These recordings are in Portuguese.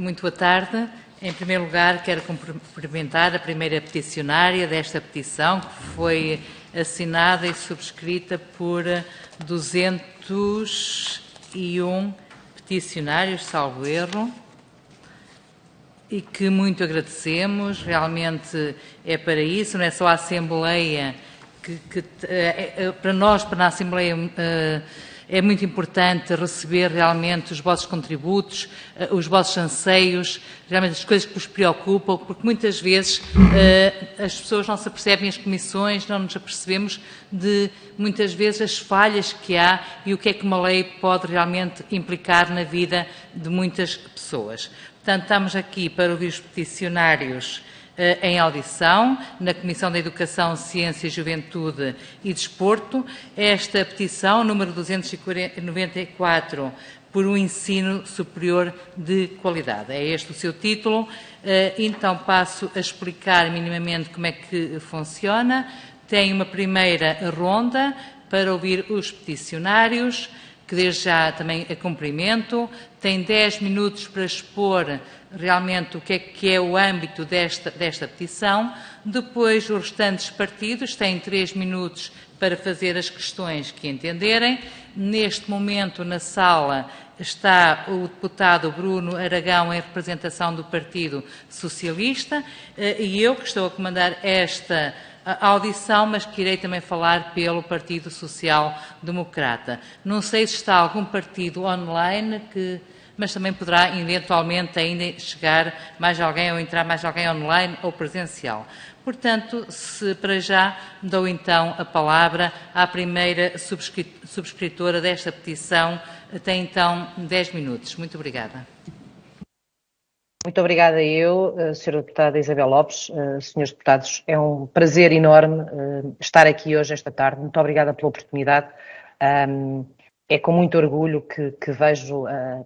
muito boa tarde. Em primeiro lugar, quero cumprimentar a primeira peticionária desta petição, que foi assinada e subscrita por 201 peticionários, salvo erro, e que muito agradecemos. Realmente é para isso, não é só a Assembleia, para nós, para a Assembleia, é muito importante receber realmente os vossos contributos, os vossos anseios, realmente as coisas que vos preocupam, porque muitas vezes as pessoas não se apercebem, as comissões não nos apercebemos de, muitas vezes, as falhas que há e o que é que uma lei pode realmente implicar na vida de muitas pessoas. Portanto, estamos aqui para ouvir os peticionários em audição, na Comissão da Educação, Ciência, Juventude e Desporto. Esta petição, número 294, por um ensino superior de qualidade. É este o seu título. Então, passo a explicar minimamente como é que funciona. Tem uma primeira ronda para ouvir os peticionários, que desde já também a cumprimento. Tem 10 minutos para expor realmente o que é o âmbito desta petição. Depois, os restantes partidos têm 3 minutos para fazer as questões que entenderem. Neste momento, na sala, está o deputado Bruno Aragão, em representação do Partido Socialista, e eu, que estou a comandar esta audição, mas que irei também falar pelo Partido Social Democrata. Não sei se está algum partido online, mas também poderá eventualmente ainda chegar mais alguém ou entrar mais alguém online ou presencial. Portanto, para já dou então a palavra à primeira subscritora desta petição. Tem então 10 minutos. Muito obrigada. Muito obrigada eu, Sra. Deputada Isabel Lopes, Srs. Deputados. É um prazer enorme estar aqui hoje, esta tarde. Muito obrigada pela oportunidade. É com muito orgulho que vejo a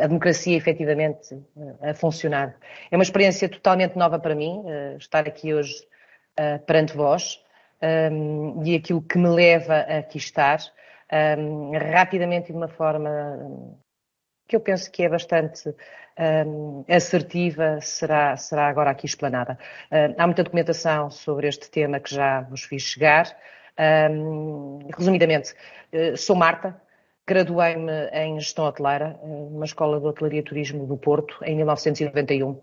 democracia efetivamente a funcionar. É uma experiência totalmente nova para mim, estar aqui hoje perante vós, e aquilo que me leva a aqui estar, rapidamente e de uma forma que eu penso que é bastante assertiva, será agora aqui explanada. Há muita documentação sobre este tema que já vos fiz chegar. Resumidamente, sou Marta, graduei-me em Gestão Hoteleira, numa escola de hotelaria e turismo do Porto, em 1991.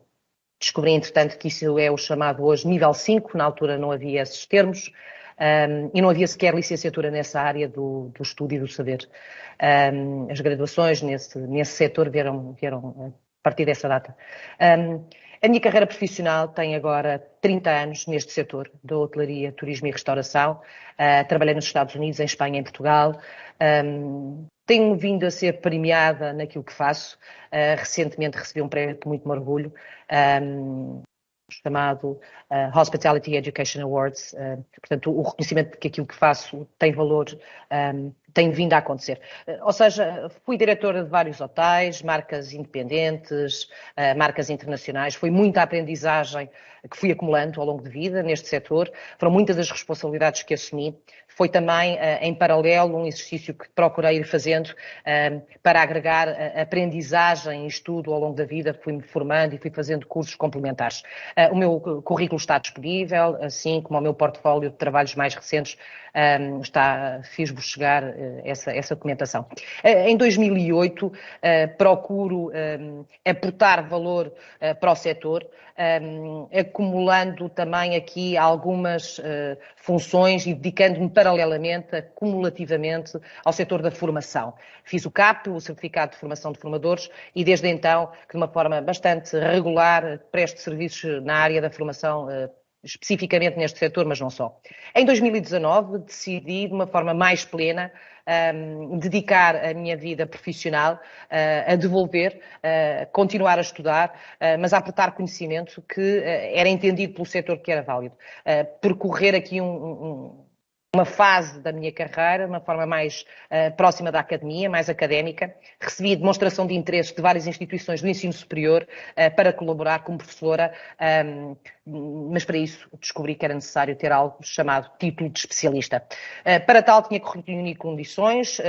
Descobri, entretanto, que isso é o chamado hoje nível 5, na altura não havia esses termos, e não havia sequer licenciatura nessa área do estudo e do saber. As graduações nesse setor vieram a partir dessa data. A minha carreira profissional tem agora 30 anos neste setor da hotelaria, turismo e restauração. Trabalhei nos Estados Unidos, em Espanha, em Portugal. Tenho vindo a ser premiada naquilo que faço. Recentemente recebi um prémio que muito me orgulho, chamado Hospitality Education Awards. Portanto, o reconhecimento de que aquilo que faço tem valor, tem vindo a acontecer. Ou seja, fui diretora de vários hotéis, marcas independentes, marcas internacionais. Foi muita aprendizagem que fui acumulando ao longo de vida neste setor. Foram muitas as responsabilidades que assumi. Foi também, em paralelo, um exercício que procurei ir fazendo para agregar aprendizagem e estudo ao longo da vida. Fui-me formando e fui fazendo cursos complementares. O meu currículo está disponível, assim como o meu portfólio de trabalhos mais recentes fiz-vos chegar essa documentação. Em 2008, procuro aportar valor para o setor, acumulando também aqui algumas funções e dedicando-me paralelamente, cumulativamente, ao setor da formação. Fiz o CAP, o Certificado de Formação de Formadores, e desde então, que de uma forma bastante regular, presto serviços na área da formação, especificamente neste setor, mas não só. Em 2019, decidi, de uma forma mais plena, dedicar a minha vida profissional a devolver, continuar a estudar, mas a aportar conhecimento que era entendido pelo setor que era válido. Percorrer aqui uma fase da minha carreira, de uma forma mais próxima da academia, mais académica. Recebi demonstração de interesse de várias instituições do ensino superior para colaborar como professora, mas para isso descobri que era necessário ter algo chamado título de especialista. Para tal tinha que reunir condições,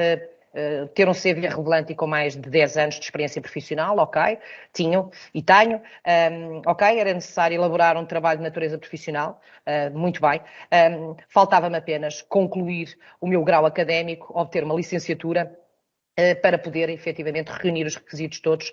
ter um CV relevante e com mais de 10 anos de experiência profissional, ok, tinham e tenho, ok, era necessário elaborar um trabalho de natureza profissional, muito bem, faltava-me apenas concluir o meu grau académico, obter uma licenciatura, para poder efetivamente reunir os requisitos todos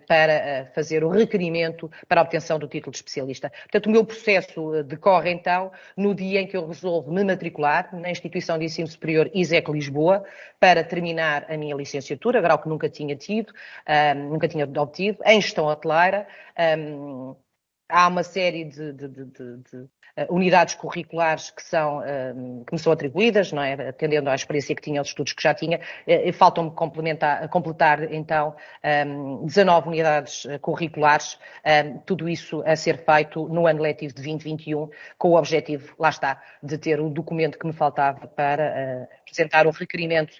para fazer o requerimento para a obtenção do título de especialista. Portanto, o meu processo decorre então no dia em que eu resolvo me matricular na Instituição de Ensino Superior ISEC Lisboa para terminar a minha licenciatura, grau que nunca tinha tido, nunca tinha obtido, em gestão hoteleira. Há uma série de unidades curriculares que me são atribuídas, não é? Atendendo à experiência que tinha, aos estudos que já tinha. Faltam-me completar, então, 19 unidades curriculares, tudo isso a ser feito no ano letivo de 2021, com o objetivo, lá está, de ter o documento que me faltava para apresentar o requerimento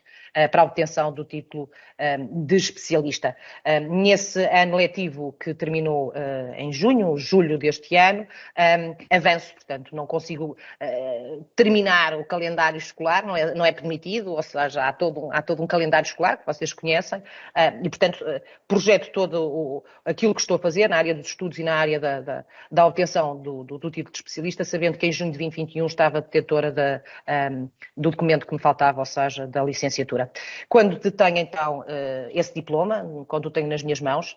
para a obtenção do título de especialista. Nesse ano letivo que terminou em julho deste ano, avanço, portanto, não consigo terminar o calendário escolar, não é permitido, ou seja, há todo um calendário escolar que vocês conhecem, e, portanto, projeto todo aquilo que estou a fazer na área dos estudos e na área da obtenção do título de especialista, sabendo que em junho de 2021 estava detentora do documento que me faltava, ou seja, da licenciatura. Quando detenho, então, esse diploma, quando o tenho nas minhas mãos,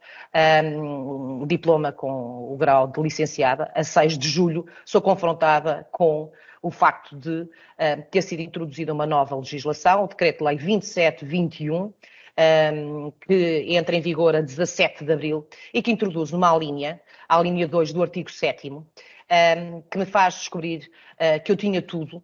o diploma com o grau de licenciada, a 6 de julho, sou confrontada com o facto de ter sido introduzida uma nova legislação, o Decreto-Lei 2721, que entra em vigor a 17 de abril e que introduz uma linha, a linha 2 do artigo 7º, que me faz descobrir que eu tinha tudo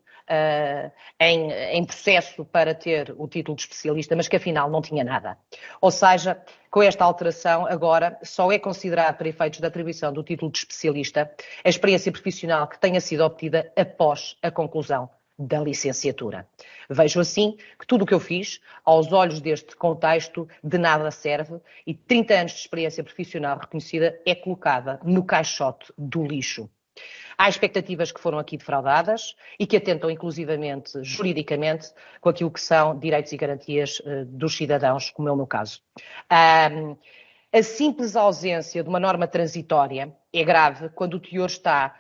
em processo para ter o título de especialista, mas que afinal não tinha nada. Ou seja, com esta alteração, agora só é considerado para efeitos da atribuição do título de especialista a experiência profissional que tenha sido obtida após a conclusão da licenciatura. Vejo assim que tudo o que eu fiz, aos olhos deste contexto, de nada serve e 30 anos de experiência profissional reconhecida é colocada no caixote do lixo. Há expectativas que foram aqui defraudadas e que atentam inclusivamente, juridicamente, com aquilo que são direitos e garantias dos cidadãos, como é o meu caso. A simples ausência de uma norma transitória é grave quando o teor está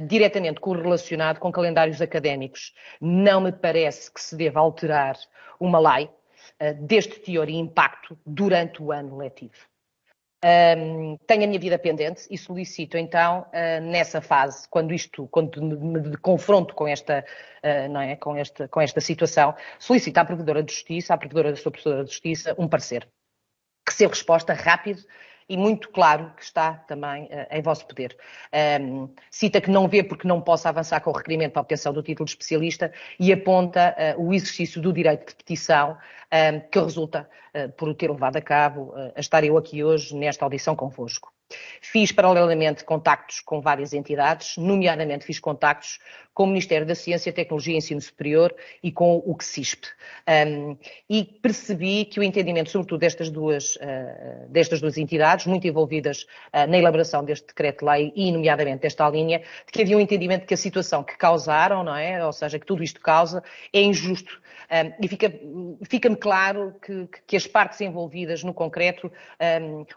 diretamente correlacionado com calendários académicos. Não me parece que se deva alterar uma lei deste teor e impacto durante o ano letivo. Tenho a minha vida pendente e solicito então, nessa fase, quando me confronto com esta, não é, com esta situação, solicito à Provedora de Justiça, à Provedora da sua Provedora de Justiça, um parecer que seja resposta rápido e muito claro que está também em vosso poder. Cita que não vê porque não possa avançar com o requerimento para a obtenção do título de especialista e aponta o exercício do direito de petição que resulta por o ter levado a cabo a estar eu aqui hoje nesta audição convosco. Fiz paralelamente contactos com várias entidades, nomeadamente fiz contactos com o Ministério da Ciência, Tecnologia e Ensino Superior e com o CSISP. E percebi que o entendimento, sobretudo destas duas entidades, muito envolvidas na elaboração deste decreto-lei e, nomeadamente, desta linha, de que havia um entendimento de que a situação que causaram, não é? Ou seja, que tudo isto causa, é injusto. E fica-me claro que as partes envolvidas no concreto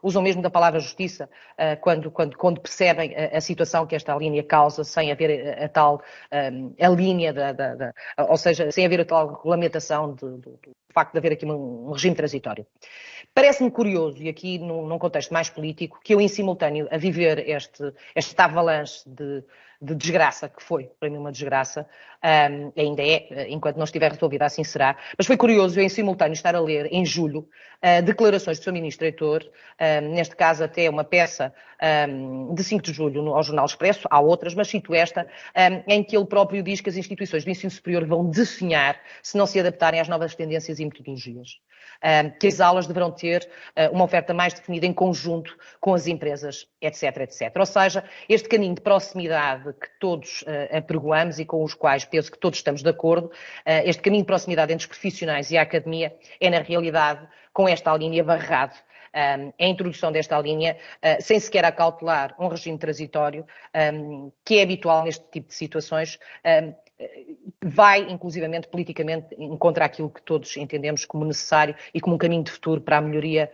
usam mesmo da palavra justiça quando percebem a situação que esta linha causa, sem haver a tal a linha ou seja, sem haver a tal regulamentação do facto de haver aqui um regime transitório. Parece-me curioso, e aqui num contexto mais político, que eu em simultâneo a viver esta avalanche de desgraça, que foi para mim uma desgraça, ainda é, enquanto não estiver resolvida, assim será, mas foi curioso eu em simultâneo estar a ler em julho declarações do Sr. Ministro Heitor, neste caso até uma peça de 5 de julho ao Jornal Expresso, há outras, mas cito esta, em que ele próprio diz que as instituições de ensino superior vão definhar se não se adaptarem às novas tendências e metodologias. Que as aulas deverão ter uma oferta mais definida em conjunto com as empresas, etc, etc. Ou seja, este caminho de proximidade que todos apregoamos e com os quais penso que todos estamos de acordo, este caminho de proximidade entre os profissionais e a academia é, na realidade, com esta linha barrado. A introdução desta linha, sem sequer acautelar um regime transitório, que é habitual neste tipo de situações, vai, inclusivamente, politicamente, contra aquilo que todos entendemos como necessário e como um caminho de futuro para a melhoria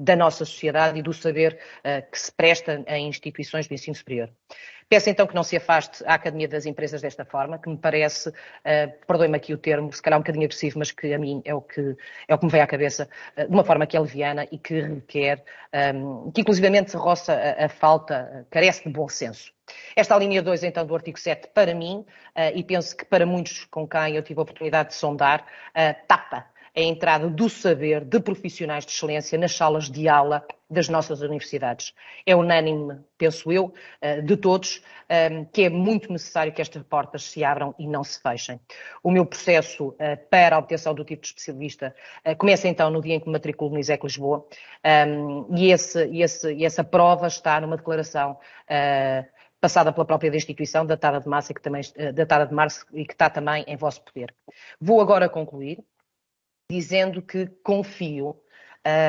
da nossa sociedade e do saber que se presta em instituições de ensino superior. Peço então que não se afaste a Academia das Empresas desta forma, que me parece, perdoe-me aqui o termo, se calhar um bocadinho agressivo, mas que a mim é o que me veio à cabeça, de uma forma que é leviana e que requer, que inclusivamente roça a falta, carece de bom senso. Esta linha 2, então, do artigo 7, para mim, e penso que para muitos com quem eu tive a oportunidade de sondar, tapa a entrada do saber de profissionais de excelência nas salas de aula das nossas universidades. É unânime, penso eu, de todos, que é muito necessário que estas portas se abram e não se fechem. O meu processo para a obtenção do título de especialista começa então no dia em que me matriculo no ISEC Lisboa, e essa prova está numa declaração passada pela própria instituição, datada de março e que está também em vosso poder. Vou agora concluir dizendo que confio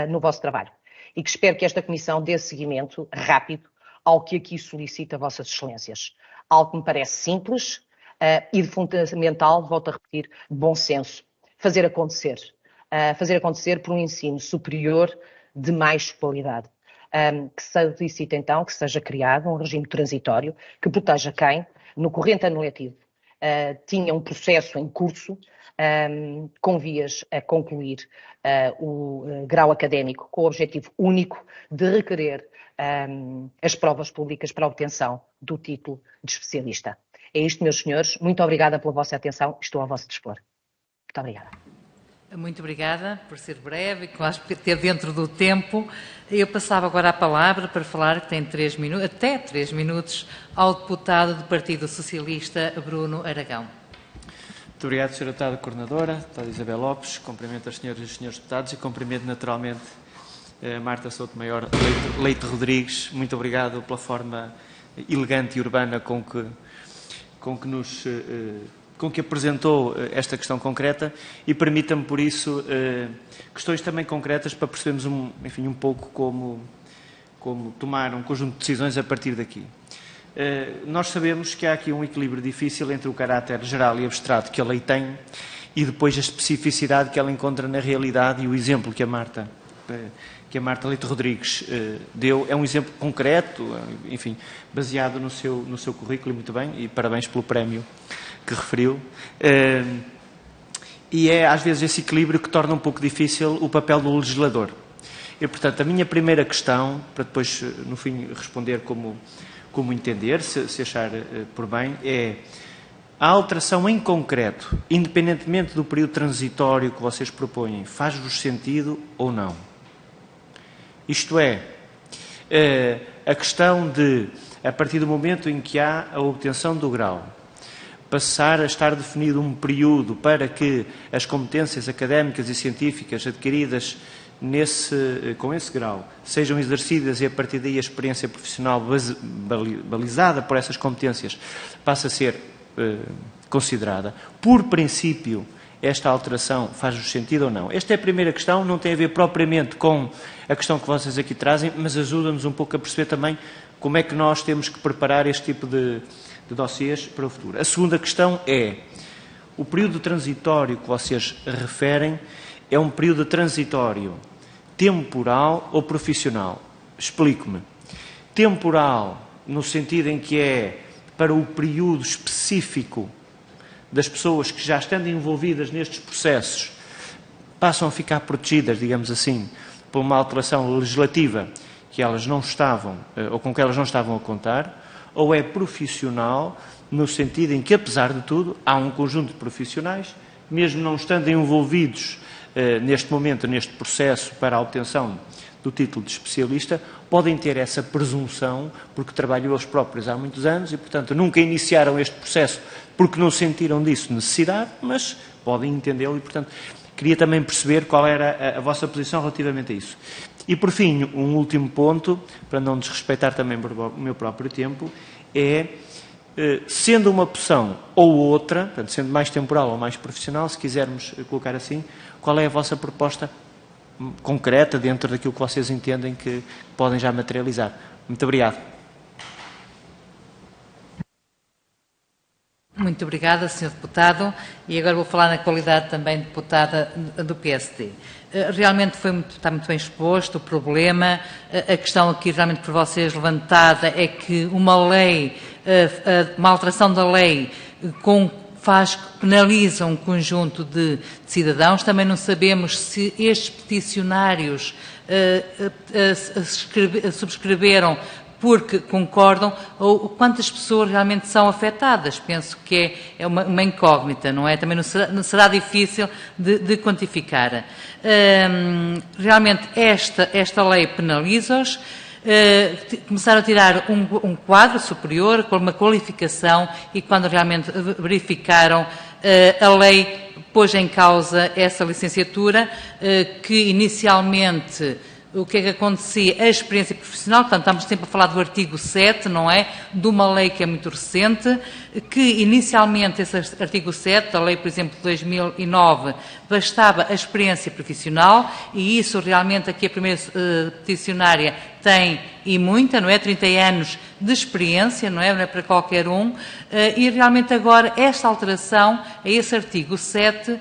no vosso trabalho e que espero que esta comissão dê seguimento rápido ao que aqui solicita vossas excelências. Algo que me parece simples e de fundamental, volto a repetir, bom senso. Fazer acontecer por um ensino superior de mais qualidade. Que se solicita então que seja criado um regime transitório que proteja quem, no corrente ano letivo, tinha um processo em curso com vias a concluir o grau académico com o objetivo único de requerer as provas públicas para a obtenção do título de especialista. É isto, meus senhores. Muito obrigada pela vossa atenção. Estou ao vosso dispor. Muito obrigada. Muito obrigada por ser breve e que esteve dentro do tempo. Eu passava agora a palavra para falar, que tem 3 minutos, até 3 minutos, ao deputado do Partido Socialista, Bruno Aragão. Muito obrigado, Sra. Deputada Coordenadora, Deputada Isabel Lopes, cumprimento as senhoras e os senhores deputados e cumprimento naturalmente a Marta Souto-Maior Leite Rodrigues. Muito obrigado pela forma elegante e urbana com que apresentou esta questão concreta e permita-me, por isso, questões também concretas para percebermos um pouco como tomar um conjunto de decisões a partir daqui. Nós sabemos que há aqui um equilíbrio difícil entre o caráter geral e abstrato que a lei tem e depois a especificidade que ela encontra na realidade, e o exemplo que a Marta Leite Rodrigues deu é um exemplo concreto, enfim, baseado no seu currículo, muito bem, e parabéns pelo prémio que referiu. E é às vezes esse equilíbrio que torna um pouco difícil o papel do legislador. E, portanto, a minha primeira questão, para depois, no fim, responder como entender, se achar por bem, é a alteração em concreto, independentemente do período transitório que vocês propõem, faz-vos sentido ou não? Isto é, a questão de, a partir do momento em que há a obtenção do grau, passar a estar definido um período para que as competências académicas e científicas adquiridas com esse grau sejam exercidas e a partir daí a experiência profissional balizada por essas competências passa a ser considerada. Por princípio, esta alteração faz-vos sentido ou não? Esta é a primeira questão, não tem a ver propriamente com a questão que vocês aqui trazem, mas ajuda-nos um pouco a perceber também como é que nós temos que preparar este tipo de dossiês para o futuro. A segunda questão é, o período transitório que vocês referem é um período transitório temporal ou profissional? Explico-me. Temporal, no sentido em que é para o período específico das pessoas que já estando envolvidas nestes processos passam a ficar protegidas, digamos assim, por uma alteração legislativa que elas não estavam, ou com que elas não estavam a contar, ou é profissional no sentido em que, apesar de tudo, há um conjunto de profissionais, mesmo não estando envolvidos neste momento, neste processo para a obtenção do título de especialista, podem ter essa presunção, porque trabalham eles próprios há muitos anos e, portanto, nunca iniciaram este processo porque não sentiram disso necessidade, mas podem entendê-lo e, portanto, queria também perceber qual era a vossa posição relativamente a isso. E, por fim, um último ponto, para não desrespeitar também o meu próprio tempo, é, sendo uma opção ou outra, portanto, sendo mais temporal ou mais profissional, se quisermos colocar assim, qual é a vossa proposta concreta dentro daquilo que vocês entendem que podem já materializar? Muito obrigado. Muito obrigada, Sr. Deputado. E agora vou falar na qualidade também de deputada do PSD. Realmente está muito bem exposto o problema. A questão aqui realmente por vocês levantada é que uma lei, uma alteração da lei penaliza um conjunto de cidadãos. Também não sabemos se estes peticionários subscreveram porque concordam, ou quantas pessoas realmente são afetadas. Penso que é uma incógnita, não é? Também não será difícil de quantificar. Realmente esta lei penaliza-os. Começaram a tirar um quadro superior com uma qualificação e quando realmente verificaram a lei pôs em causa essa licenciatura que inicialmente o que é que acontecia? A experiência profissional, portanto, estamos sempre a falar do artigo 7, não é? De uma lei que é muito recente, que inicialmente esse artigo 7, da lei, por exemplo, de 2009, bastava a experiência profissional e isso realmente aqui a primeira peticionária tem e muita, não é? 30 anos de experiência, não é para qualquer um, e realmente agora esta alteração a esse artigo 7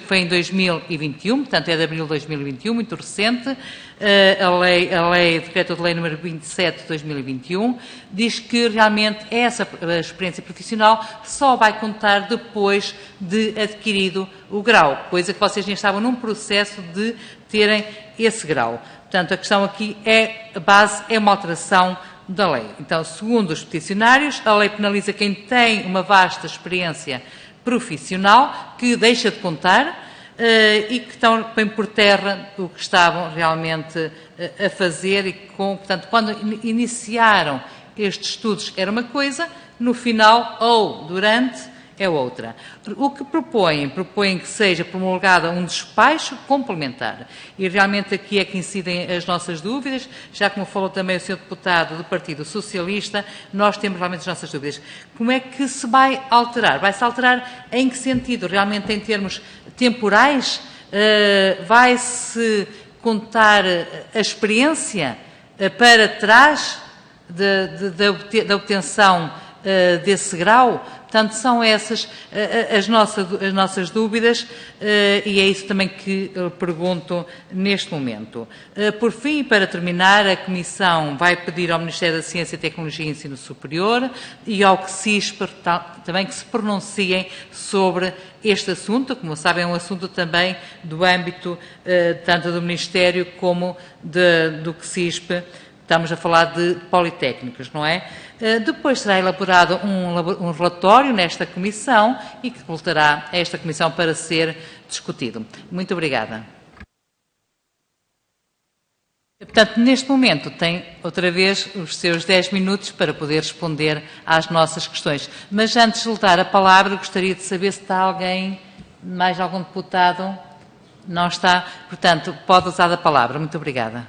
foi em 2021, portanto é de abril de 2021, muito recente, a decreto de lei número 27 de 2021, diz que realmente essa experiência profissional só vai contar depois de adquirido o grau, coisa que vocês já estavam num processo de terem esse grau. Portanto, a questão aqui a base é uma alteração da lei. Então, segundo os peticionários, a lei penaliza quem tem uma vasta experiência profissional, que deixa de contar e que põe por terra o que estavam realmente a fazer e, portanto, quando iniciaram estes estudos era uma coisa, no final ou durante é outra. O que propõem que seja promulgada um despacho complementar. E realmente aqui é que incidem as nossas dúvidas, já como falou também o Sr. Deputado do Partido Socialista, nós temos realmente as nossas dúvidas. Como é que se vai alterar? Vai-se alterar em que sentido? Realmente em termos temporais? Vai-se contar a experiência para trás da obtenção desse grau? Portanto, são essas as nossas dúvidas e é isso também que pergunto neste momento. Por fim, para terminar, a Comissão vai pedir ao Ministério da Ciência, Tecnologia e Ensino Superior e ao CSISP também que se pronunciem sobre este assunto. Como sabem, é um assunto também do âmbito tanto do Ministério como do CSISP. Estamos a falar de politécnicos, não é? Depois será elaborado um relatório nesta Comissão e que voltará a esta Comissão para ser discutido. Muito obrigada. Portanto, neste momento tem outra vez os seus 10 minutos para poder responder às nossas questões. Mas antes de lhe dar a palavra, gostaria de saber se está alguém, mais algum deputado? Não está. Portanto, pode usar a palavra. Muito obrigada.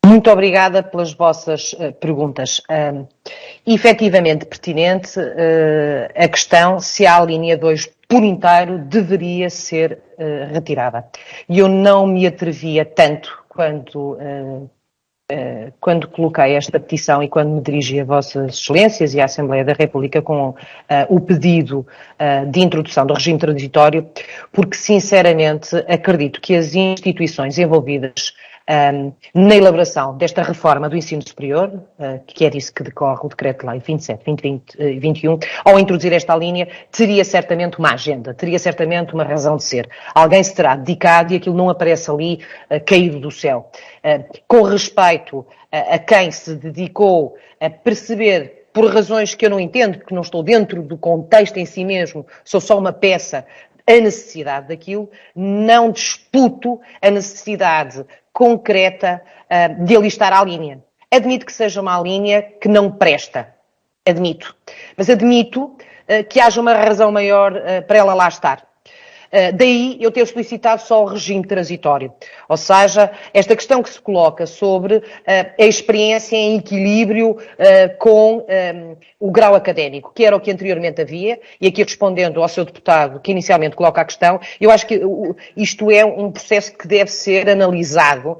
Muito obrigada pelas vossas perguntas. Efetivamente pertinente a questão se a linha 2 por inteiro deveria ser retirada. E eu não me atrevia tanto quando coloquei esta petição e quando me dirigi a Vossas Excelências e à Assembleia da República com o pedido de introdução do regime transitório, porque sinceramente acredito que as instituições envolvidas na elaboração desta reforma do ensino superior, que é disso que decorre o Decreto-Lei 27/2021, ao introduzir esta linha, teria certamente uma agenda, teria certamente uma razão de ser. Alguém se terá dedicado e aquilo não aparece ali caído do céu. Com respeito a quem se dedicou a perceber, por razões que eu não entendo, que não estou dentro do contexto em si mesmo, sou só uma peça, a necessidade daquilo, não disputo a necessidade concreta de alistar a linha. Admito que seja uma linha que não presta. Admito. Mas admito que haja uma razão maior para ela lá estar. Daí eu ter solicitado só o regime transitório. Ou seja, esta questão que se coloca sobre a experiência em equilíbrio com o grau académico, que era o que anteriormente havia, e aqui respondendo ao seu deputado que inicialmente coloca a questão, eu acho que isto é um processo que deve ser analisado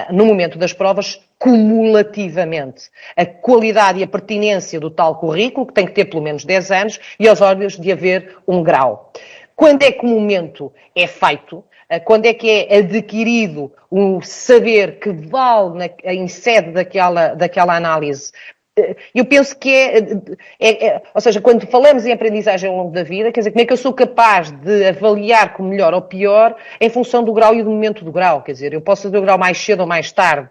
no momento das provas cumulativamente. A qualidade e a pertinência do tal currículo, que tem que ter pelo menos 10 anos, e aos olhos de haver um grau. Quando é que o momento é feito? Quando é que é adquirido o saber que vale em sede daquela análise? Eu penso que ou seja, quando falamos em aprendizagem ao longo da vida, quer dizer, como é que eu sou capaz de avaliar como melhor ou pior em função do grau e do momento do grau? Quer dizer, eu posso fazer o grau mais cedo ou mais tarde.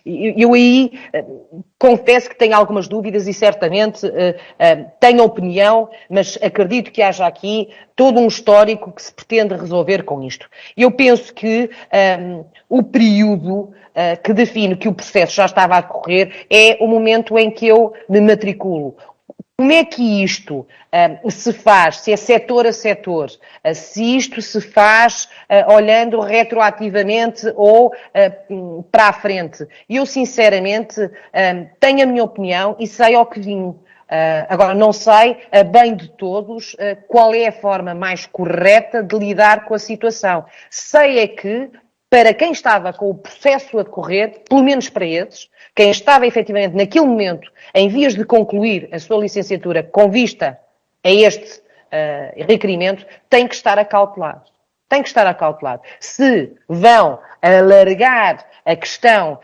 Eu aí confesso que tenho algumas dúvidas e certamente tenho opinião, mas acredito que haja aqui todo um histórico que se pretende resolver com isto. Eu penso que o período que define que o processo já estava a decorrer é o momento em que eu me matriculo. Como é que isto se faz, se é setor a setor, se isto se faz olhando retroativamente ou para a frente? Eu, sinceramente, tenho a minha opinião e sei ao que vim. Agora, não sei, a bem de todos, qual é a forma mais correta de lidar com a situação. Sei é que, para quem estava com o processo a decorrer, pelo menos para esses, quem estava efetivamente naquele momento em vias de concluir a sua licenciatura com vista a este requerimento, tem que estar acautelado. Tem que estar acautelado. Se vão alargar a questão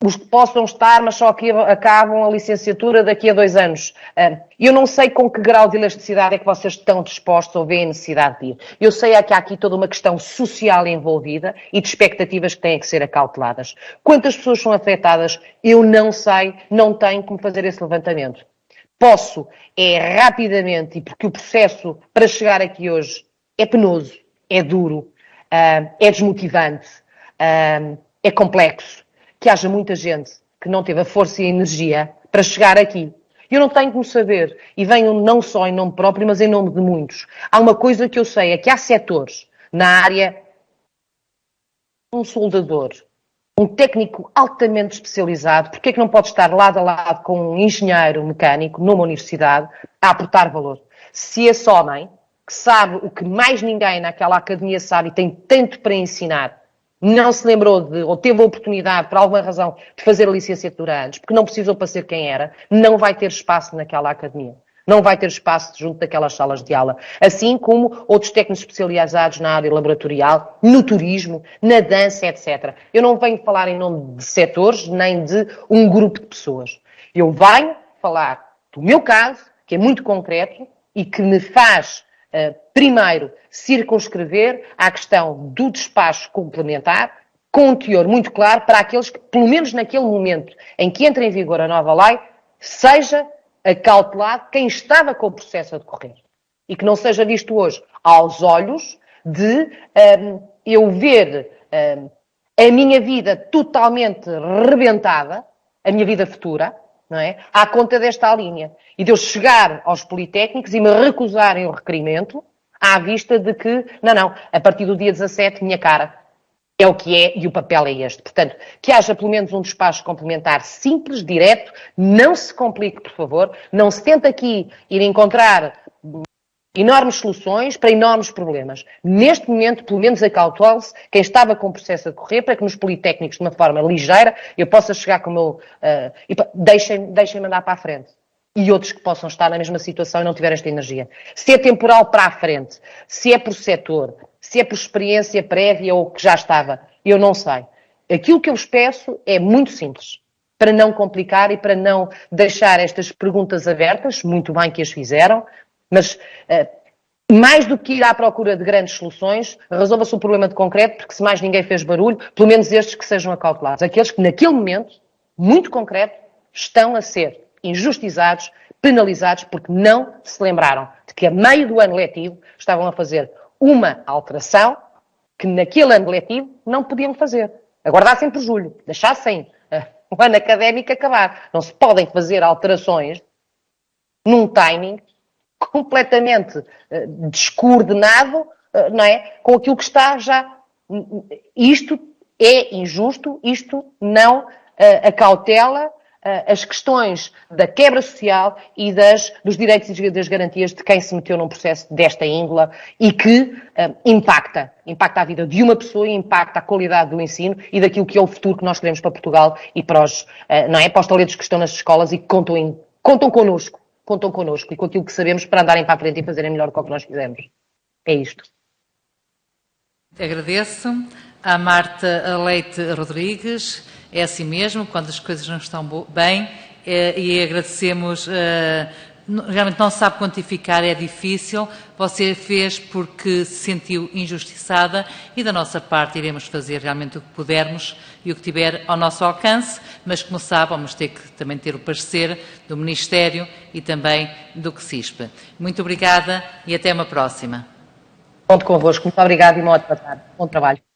os que possam estar, mas só que acabam a licenciatura daqui a 2 anos. Eu não sei com que grau de elasticidade é que vocês estão dispostos ou veem a necessidade de ir. Eu sei que há aqui toda uma questão social envolvida e de expectativas que têm que ser acauteladas. Quantas pessoas são afetadas? Eu não sei, não tenho como fazer esse levantamento. Posso, rapidamente, e porque o processo para chegar aqui hoje é penoso, é duro, é desmotivante, é complexo. Que haja muita gente que não teve a força e a energia para chegar aqui. Eu não tenho como saber, e venho não só em nome próprio, mas em nome de muitos. Há uma coisa que eu sei, é que há setores na área, um soldador, um técnico altamente especializado, porque é que não pode estar lado a lado com um engenheiro mecânico numa universidade a aportar valor? Se esse homem, que sabe o que mais ninguém naquela academia sabe e tem tanto para ensinar, não se lembrou ou teve a oportunidade, por alguma razão, de fazer a licenciatura antes, porque não precisou para ser quem era, não vai ter espaço naquela academia. Não vai ter espaço junto daquelas salas de aula. Assim como outros técnicos especializados na área laboratorial, no turismo, na dança, etc. Eu não venho falar em nome de setores, nem de um grupo de pessoas. Eu venho falar do meu caso, que é muito concreto e que me faz primeiro, circunscrever à questão do despacho complementar, com um teor muito claro para aqueles que, pelo menos naquele momento em que entra em vigor a nova lei, seja acautelado quem estava com o processo a decorrer. E que não seja visto hoje aos olhos de eu ver a minha vida totalmente rebentada, a minha vida futura, não é? À conta desta linha. E de eu chegar aos politécnicos e me recusarem o requerimento à vista de que, não, a partir do dia 17, minha cara, é o que é e o papel é este. Portanto, que haja pelo menos um despacho complementar simples, direto, não se complique, por favor, não se tente aqui ir encontrar enormes soluções para enormes problemas. Neste momento, pelo menos acautele-se quem estava com o processo a decorrer para que nos politécnicos, de uma forma ligeira, eu possa chegar com o meu... deixem-me andar para a frente. E outros que possam estar na mesma situação e não tiverem esta energia. Se é temporal para a frente, se é por setor, se é por experiência prévia ou que já estava, eu não sei. Aquilo que eu vos peço é muito simples, para não complicar e para não deixar estas perguntas abertas, muito bem que as fizeram, mas mais do que ir à procura de grandes soluções, resolva-se o problema de concreto, porque se mais ninguém fez barulho, pelo menos estes que sejam acautelados. Aqueles que naquele momento, muito concreto, estão a ser injustiçados, penalizados, porque não se lembraram de que a meio do ano letivo estavam a fazer uma alteração que naquele ano letivo não podiam fazer. Aguardassem por julho, deixassem o ano académico acabar. Não se podem fazer alterações num timing completamente descoordenado, não é? Com aquilo que está já. Isto é injusto, isto não acautela as questões da quebra social e dos direitos e das garantias de quem se meteu num processo desta índole e que impacta a vida de uma pessoa e impacta a qualidade do ensino e daquilo que é o futuro que nós queremos para Portugal e para os, não é, para os talentos que estão nas escolas e que contam connosco e com aquilo que sabemos para andarem para a frente e fazerem melhor do que o que nós fizemos. É isto. Agradeço à Marta Leite Rodrigues. É assim mesmo, quando as coisas não estão bem, e agradecemos, realmente não se sabe quantificar, é difícil, você fez porque se sentiu injustiçada e da nossa parte iremos fazer realmente o que pudermos e o que tiver ao nosso alcance, mas como sabe, vamos ter que também ter o parecer do Ministério e também do CSISP. Muito obrigada e até uma próxima. Conto convosco. Muito obrigada e uma ótima tarde. Bom trabalho.